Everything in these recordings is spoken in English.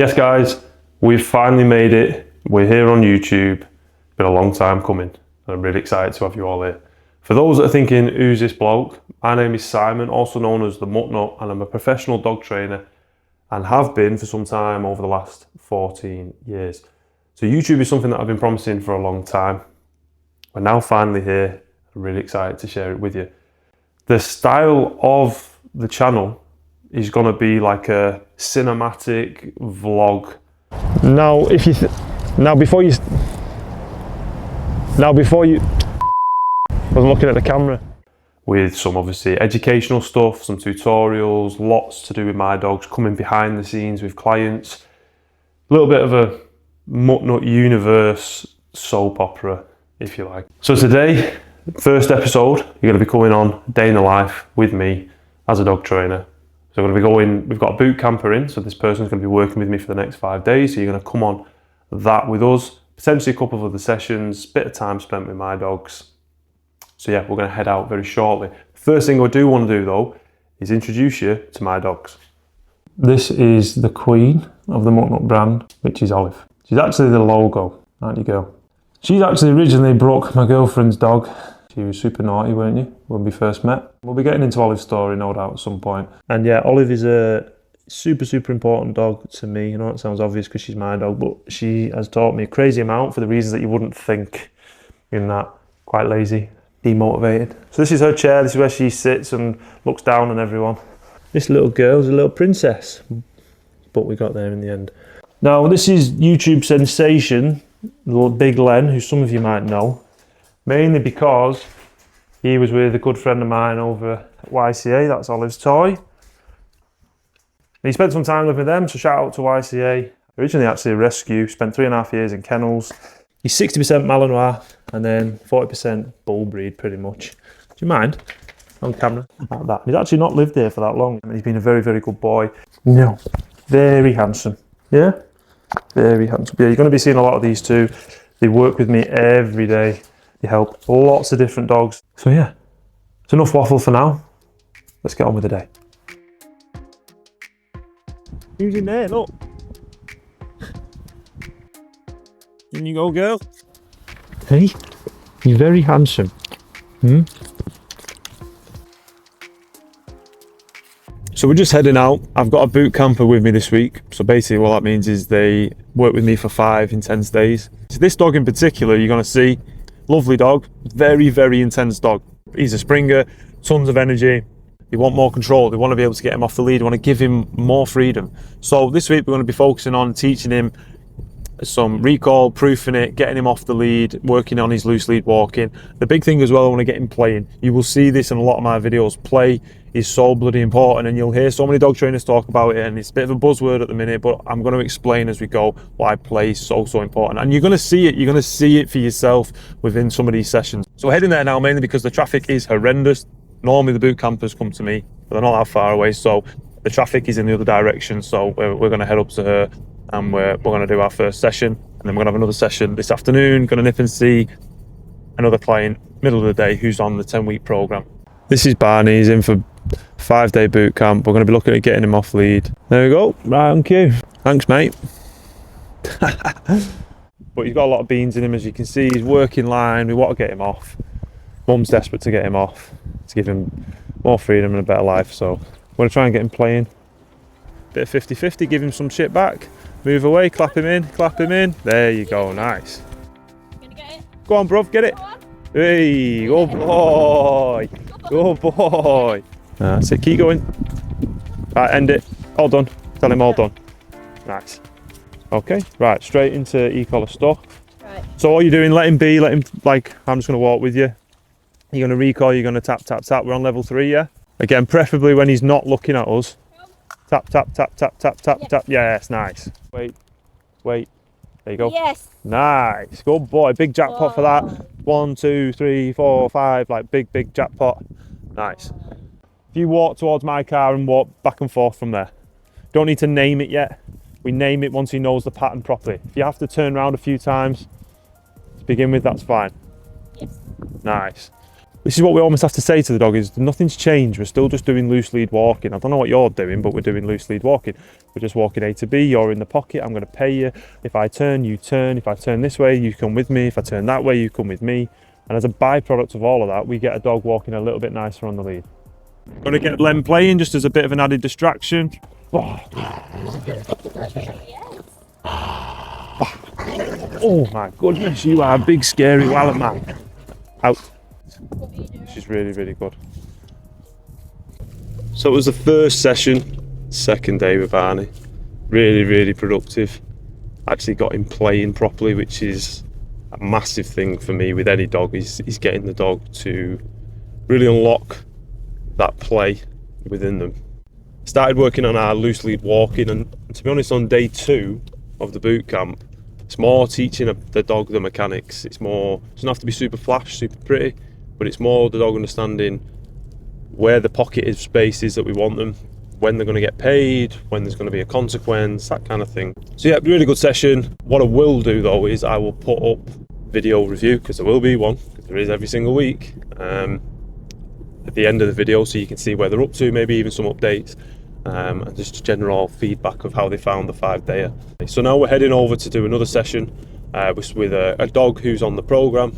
Yes guys, we've finally made it. We're here on YouTube. It's been a long time coming and I'm really excited to have you all here. For those that are thinking, who's this bloke? My name is Simon, also known as the Mutt, and I'm a professional dog trainer and have been for some time over the last 14 years. So YouTube is something that I've been promising for a long time. We're now finally here. I'm really excited to share it with you. The style of the channel is going to be like a cinematic vlog. Now, before you I wasn't looking at the camera. With some obviously educational stuff, some tutorials, lots to do with my dogs, coming behind the scenes with clients. A little bit of a Mutt universe soap opera, if you like. So today, first episode, you're going to be coming on day in the life with me as a dog trainer. So we're going to be going, we've got a boot camper in, so this person's going to be working with me for the next 5 days. So you're going to come on that with us, potentially a couple of other sessions, bit of time spent with my dogs. So yeah, we're going to head out very shortly. First thing I do want to do though, is introduce you to my dogs. This is the queen of the Mutt brand, which is Olive. She's actually the logo, aren't you girl? She's actually originally Brooke, my girlfriend's dog. She was super naughty, weren't you, when we first met? We'll be getting into Olive's story, no doubt, at some point. And yeah, Olive is a super important dog to me. I know it sounds obvious because she's my dog, but she has taught me a crazy amount for the reasons that you wouldn't think in that. Quite lazy, demotivated. So this is her chair, this is where she sits and looks down on everyone. This little girl's a little princess, but we got there in the end. Now, this is YouTube sensation, little Big Len, who some of you might know. Mainly because he was with a good friend of mine over at YCA, that's Olive's toy. And he spent some time living with them, so shout out to YCA. Originally actually a rescue, spent 3.5 years in kennels. He's 60% Malinois and then 40% bull breed pretty much. Do you mind? On camera, like that. He's actually not lived there for that long. I mean, he's been a very good boy. No, very handsome. Yeah? Very handsome. Yeah, you're going to be seeing a lot of these too. They work with me every day. They help lots of different dogs. So yeah, it's enough waffle for now. Let's get on with the day. Who's in there? Look. In you go, girl. Hey, you're very handsome. So we're just heading out. I've got a boot camper with me this week. So basically what that means is they work with me for 5 intense days. So this dog in particular, you're gonna see, lovely dog, very intense dog. He's a Springer, tons of energy. They want more control. They want to be able to get him off the lead. They want to give him more freedom. So this week we're going to be focusing on teaching him some recall, proofing it, getting him off the lead, working on his loose lead walking. The big thing as well, I want to get him playing. You will see this in a lot of my videos. Play is so bloody important, and you'll hear so many dog trainers talk about it, and it's a bit of a buzzword at the minute, but I'm going to explain as we go why play is so important. And you're going to see it for yourself within some of these sessions. So we're heading there now mainly because the traffic is horrendous. Normally the boot campers come to me, but they're not that far away, so the traffic is in the other direction. So we're going to head up to her and we're going to do our first session, and then we're going to have another session this afternoon. Going to nip and see another client middle of the day who's on the 10-week program. This is Barney. He's in for 5-day boot camp. We're going to be looking at getting him off lead. There we go, right on cue. Thanks, mate. But he's got a lot of beans in him, as you can see. He's working line. We want to get him off. Mum's desperate to get him off, to give him more freedom and a better life. So we're going to try and get him playing. Bit of 50-50, give him some shit back. Move away, clap him in, clap him in. There you go, nice. Gonna get it? Go on, bruv, get it. Hey, good boy. Good boy. That's it, keep going. Right, end it. All done. Tell him all done. Nice. Okay, right, straight into e-collar stuff. Right. So all you're doing, let him be, let him, like, I'm just going to walk with you. You're going to recall, you're going to tap, tap, tap. We're on level 3, yeah? Again, preferably when he's not looking at us. Tap, tap, tap, tap, tap, tap, tap. Yes, nice. Wait. There you go. Yes. Nice. Good boy. Big jackpot for that. 1, 2, 3, 4, 5. Like big jackpot. Nice. If you walk towards my car and walk back and forth from there. Don't need to name it yet. We name it once he knows the pattern properly. If you have to turn around a few times to begin with, that's fine. Yes. Nice. This is what we almost have to say to the dog, is nothing's changed. We're still just doing loose lead walking. I don't know what you're doing, but we're doing loose lead walking. We're just walking A to B, you're in the pocket, I'm going to pay you. If I turn, you turn. If I turn this way, you come with me. If I turn that way, you come with me. And as a byproduct of all of that, we get a dog walking a little bit nicer on the lead. Got to get Len playing just as a bit of an added distraction. Oh my goodness, you are a big scary wallet man. Out. She's really, really good. So it was the first session, second day with Barney. Really, really productive. Actually got him playing properly, which is a massive thing for me with any dog, is getting the dog to really unlock that play within them. Started working on our loose lead walking, and to be honest, on day 2 of the boot camp, it's more teaching the dog the mechanics. It's more, it doesn't have to be super flash, super pretty, but it's more the dog understanding where the pocket is, spaces that we want them, when they're going to get paid, when there's going to be a consequence, that kind of thing. So yeah, really good session. What I will do though is I will put up video review, because there will be one, because there is every single week, at the end of the video, so you can see where they're up to, maybe even some updates, and just general feedback of how they found the 5-dayer. So now we're heading over to do another session with a dog who's on the programme.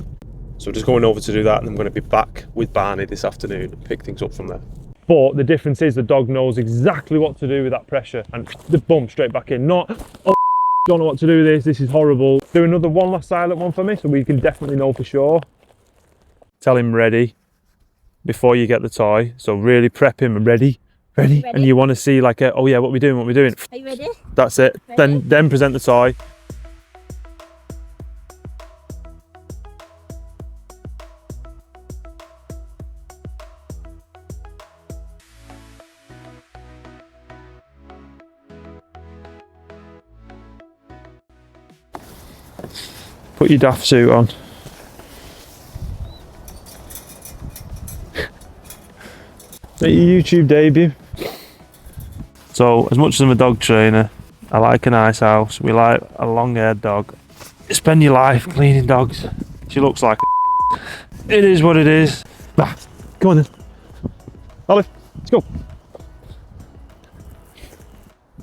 So we're just going over to do that, and I'm going to be back with Barney this afternoon and pick things up from there. But the difference is the dog knows exactly what to do with that pressure, and the boom, straight back in. Not, oh, don't know what to do with this is horrible. Do another one last silent one for me, so we can definitely know for sure. Tell him ready before you get the toy. So really prep him, ready. And you want to see like oh yeah, what we doing? Are you ready? That's it. Ready? Then present the toy. Put your daft suit on. Your YouTube debut. So, as much as I'm a dog trainer, I like a nice house. We like a long-haired dog. You spend your life cleaning dogs. She looks like a It is what it is. Ah, come on then. Olive, let's go.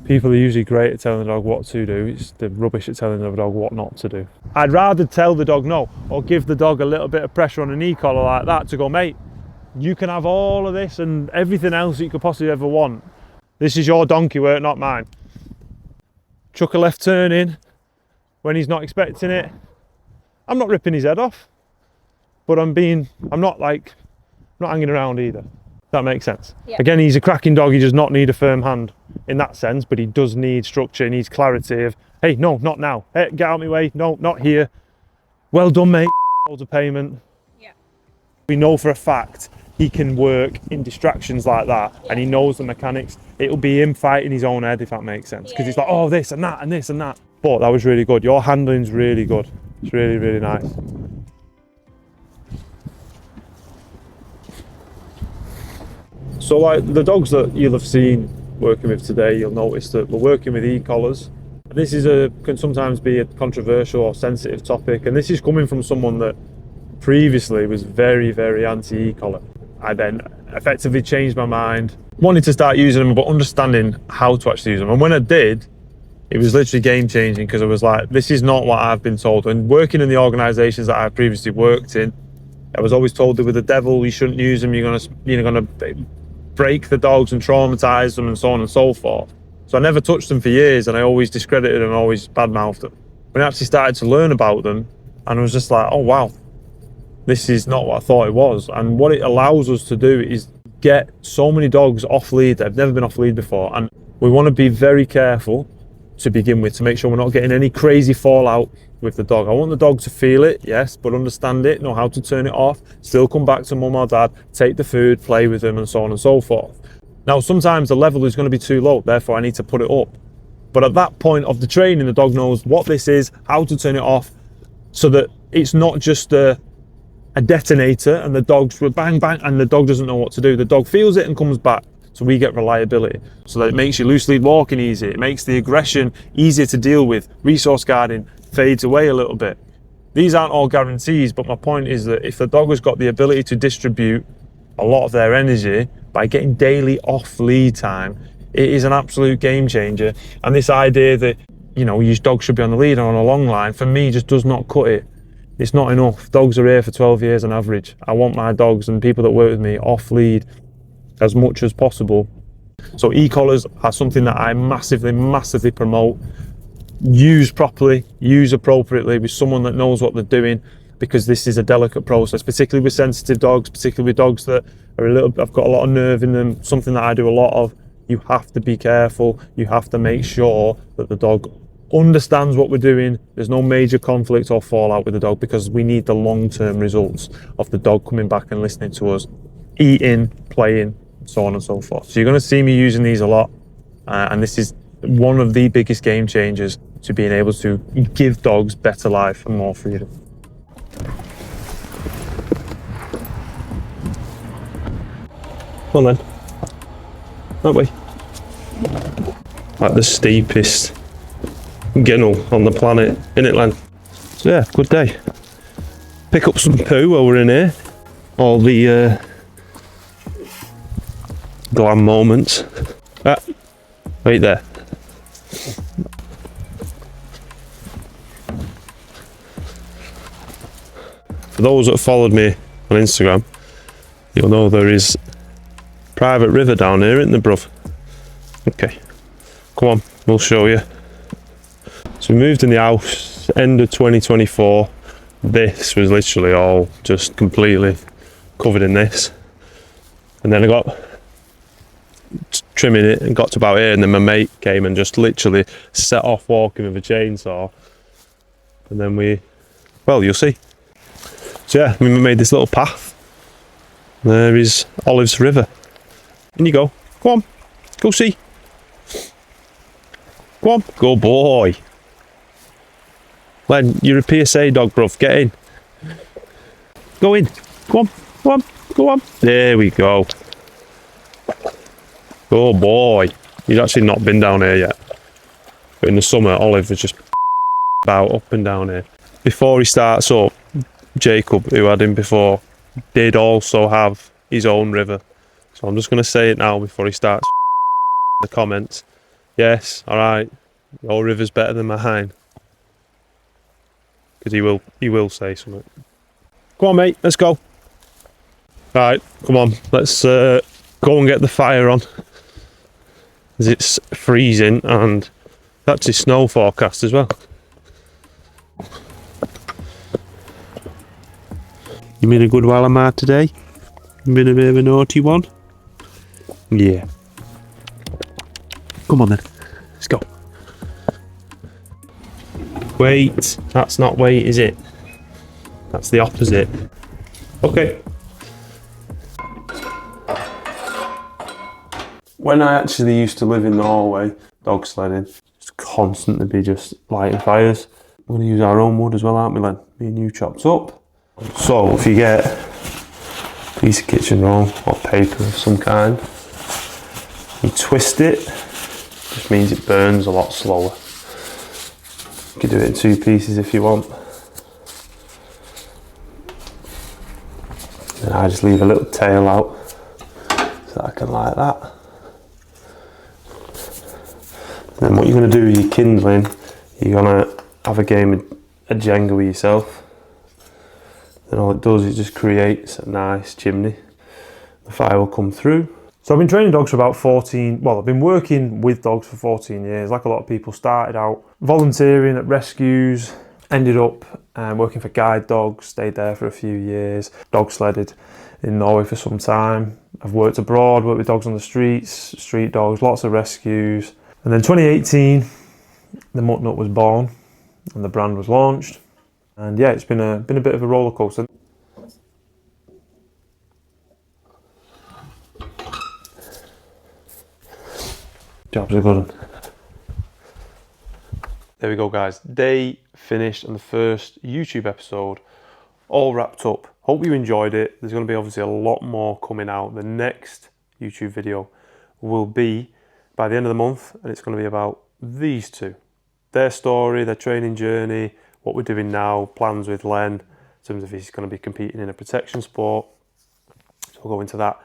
People are usually great at telling the dog what to do. It's the rubbish at telling the dog what not to do. I'd rather tell the dog no, or give the dog a little bit of pressure on a knee collar like that to go, mate, you can have all of this and everything else that you could possibly ever want. This is your donkey work, not mine. Chuck a left turn in when he's not expecting it. I'm not ripping his head off, but I'm not hanging around either. That makes sense. Yep. Again, he's a cracking dog. He does not need a firm hand in that sense, but he does need structure. He needs clarity of, hey, no, not now. Hey, get out of my way. No, not here. Well done, mate. Loads of payment. Yeah. We know for a fact he can work in distractions like that, and he knows the mechanics. It'll be him fighting his own head, if that makes sense, because it's like, oh, this and that and this and that. But that was really good. Your handling's really good. It's really, really nice. So like the dogs that you'll have seen working with today, you'll notice that we're working with e-collars. This can sometimes be a controversial or sensitive topic, and this is coming from someone that previously was very, very anti-e-collar. I then effectively changed my mind, wanted to start using them, but understanding how to actually use them. And when I did, it was literally game changing, because I was like, this is not what I've been told. And working in the organisations that I previously worked in, I was always told they were the devil, you shouldn't use them, you're gonna break the dogs and traumatise them and so on and so forth. So I never touched them for years, and I always discredited and always badmouthed them. When I actually started to learn about them, and I was just like, oh wow, this is not what I thought it was. And what it allows us to do is get so many dogs off lead that have never been off lead before. And we want to be very careful to begin with, to make sure we're not getting any crazy fallout with the dog. I want the dog to feel it, yes, but understand it, know how to turn it off, still come back to mum or dad, take the food, play with them, and so on and so forth. Now, sometimes the level is going to be too low, therefore I need to put it up. But at that point of the training, the dog knows what this is, how to turn it off, so that it's not just a detonator and the dog's bang, bang, and the dog doesn't know what to do. The dog feels it and comes back. So we get reliability. So that it makes your loose lead walking easy. It makes the aggression easier to deal with. Resource guarding fades away a little bit. These aren't all guarantees, but my point is that if the dog has got the ability to distribute a lot of their energy by getting daily off lead time, it is an absolute game changer. And this idea that, you know, your dog should be on the lead or on a long line, for me, just does not cut it. It's not enough. Dogs are here for 12 years on average. I want my dogs and people that work with me off lead as much as possible. So e-collars are something that I massively promote. Use properly, use appropriately with someone that knows what they're doing, because this is a delicate process, particularly with sensitive dogs, particularly with dogs that are I've got a lot of nerve in them, something that I do a lot of. You have to be careful. You have to make sure that the dog understands what we're doing. There's no major conflict or fallout with the dog, because we need the long-term results of the dog coming back and listening to us, eating, playing, so on and so forth. So you're going to see me using these a lot, and this is one of the biggest game changers to being able to give dogs better life and more freedom. Come on then, that way. Like the steepest ginnel on the planet, innit, Len? So yeah, good day. Pick up some poo while we're in here. All the glam moments. Right there. For those that followed me on Instagram, you'll know there is a private river down here, isn't there, bruv? Okay, come on, we'll show you. So we moved in the house end of 2024. This was literally all just completely covered in this. And then I got trimming it and got to about here, and then my mate came and just literally set off walking with a chainsaw. And then well, you'll see. So yeah, we made this little path. There is Olive's River. In you go. Come on, go see. Come on, go boy. Len, you're a PSA dog, bruv. Get in. Go in. Come on, come on, go on. There we go. Oh boy. He's actually not been down here yet. But in the summer, Olive was just about up and down here. Before he starts up, Jacob, who had him before, did also have his own river. So I'm just going to say it now before he starts the comments. Yes, alright, your river's better than mine. Because he will say something. Come on mate, let's go. Right, come on, let's go and get the fire on. As it's freezing and that's his snow forecast as well. You been a good while I'm out today? You been a bit of a naughty one? Yeah. Come on then, let's go. Wait, that's not wait, is it? That's the opposite. Okay. When I actually used to live in Norway, dog sledding, just constantly be just lighting fires. We're going to use our own wood as well, aren't we, Len? Me and you chopped up. So if you get a piece of kitchen roll or paper of some kind, you twist it, just means it burns a lot slower. You can do it in 2 pieces if you want. And I just leave a little tail out so I can light that. And then what you're going to do with your kindling, you're going to have a game of a Jenga with yourself. Then all it does is just creates a nice chimney. The fire will come through. So I've been training dogs for about 14, well, I've been working with dogs for 14 years. Like a lot of people, started out volunteering at rescues, ended up working for guide dogs, stayed there for a few years, dog sledded in Norway for some time. I've worked abroad, worked with dogs on the streets, street dogs, lots of rescues. And then 2018, the Ultimutt was born and the brand was launched. And yeah, it's been a bit of a roller coaster. Job's a good one. There we go, guys. Day finished and the first YouTube episode all wrapped up. Hope you enjoyed it. There's going to be obviously a lot more coming out. The next YouTube video will be by the end of the month, and it's going to be about these two. Their story, their training journey, what we're doing now, plans with Len, in terms of he's going to be competing in a protection sport. So we'll go into that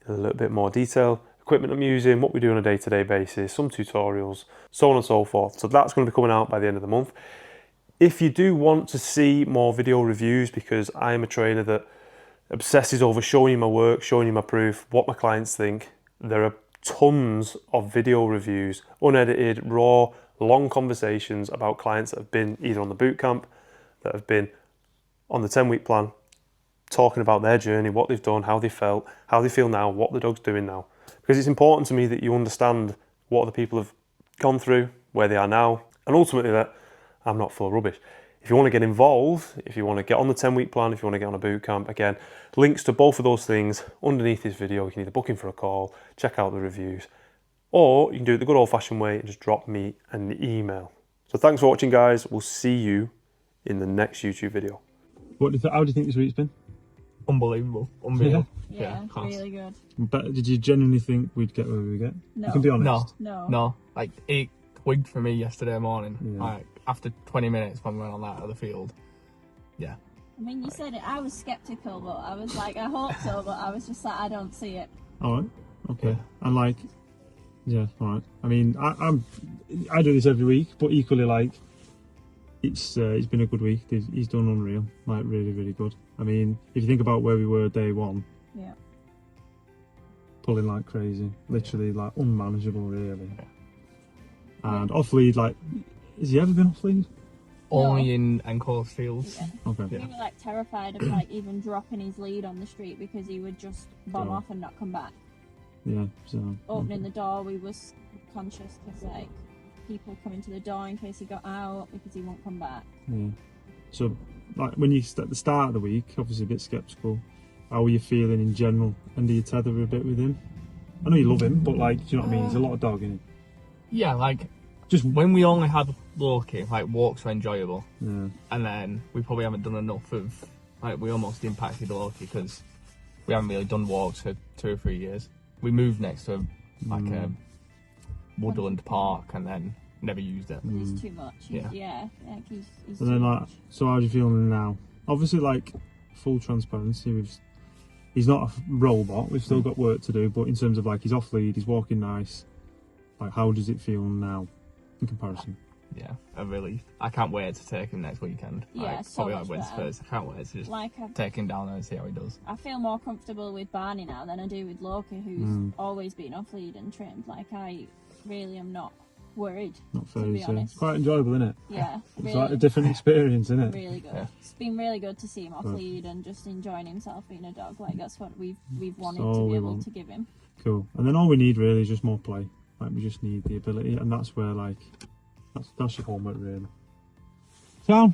in a little bit more detail. Equipment I'm using, what we do on a day-to-day basis, some tutorials, so on and so forth. So that's going to be coming out by the end of the month. If you do want to see more video reviews, because I am a trainer that obsesses over showing you my work, showing you my proof, what my clients think, there are tons of video reviews, unedited, raw, long conversations about clients that have been either on the bootcamp, that have been on the 10-week plan, talking about their journey, what they've done, how they felt, how they feel now, what the dog's doing now. Because it's important to me that you understand what other people have gone through, where they are now, and ultimately that I'm not full of rubbish. If you want to get involved, if you want to get on the 10-week plan, if you want to get on a boot camp, again, links to both of those things underneath this video. You can either book in for a call, check out the reviews, or you can do it the good old-fashioned way and just drop me an email. So thanks for watching, guys. We'll see you in the next YouTube video. How do you think this week's been? Unbelievable. Unreal. Yeah, really good. But did you genuinely think we'd get where we get? No. You can be honest. No. Like, it twigged for me yesterday morning. Yeah. Like, after 20 minutes when we went on that other field. Yeah. I mean, you said it. I was skeptical, but I was like, I hope so, but I was just like, I don't see it. All right. Okay. And like, yeah. All right. I mean, I do this every week, but equally, like, it's been a good week. He's done unreal. Like, really, really good. I mean, if you think about where we were day one. Yeah. Pulling like crazy, literally like unmanageable, really. And off lead, like, has he ever been off lead? Only in enclosed fields. Yeah. Okay. We were like terrified of like even dropping his lead on the street because he would just bomb off and not come back. Yeah. So Opening the door, we was conscious because like people coming to the door in case he got out because he won't come back. Yeah. So like when you at the start of the week, obviously a bit skeptical. How are you feeling in general? And do you tether a bit with him? I know you love him, but like, do you know what I mean? He's a lot of dog in him. Yeah, like, just when we only had Loki, like, walks were enjoyable. Yeah. And then we probably haven't done enough of, like, we almost impacted Loki because we haven't really done walks for 2 or 3 years. We moved next to, like, a woodland park and then never used it. He's too much. Yeah. Like he's And too then like, much. so how do you feel now? Obviously, like, full transparency, he's not a robot. We've still got work to do, but in terms of like, he's off lead, he's walking nice. Like, how does it feel now in comparison? Yeah, a relief. I can't wait to take him next weekend. Yeah, like, so probably much like Wednesday, better. Thursday. I can't wait to just Like take him down there and see how he does. I feel more comfortable with Barney now than I do with Loki, who's always been off lead and trimmed. Like, I really am not worried, Not to be phased. honest. It's quite enjoyable, isn't it? Yeah, It's really, like a different experience, isn't it? really good. Yeah. It's been really good to see him off Good. lead and just enjoying himself being a dog. Like, that's what we've wanted all to we be able want. to give him. Cool. And then all we need really is just more play. Like, we just need the ability, and that's where like that's your homework really. So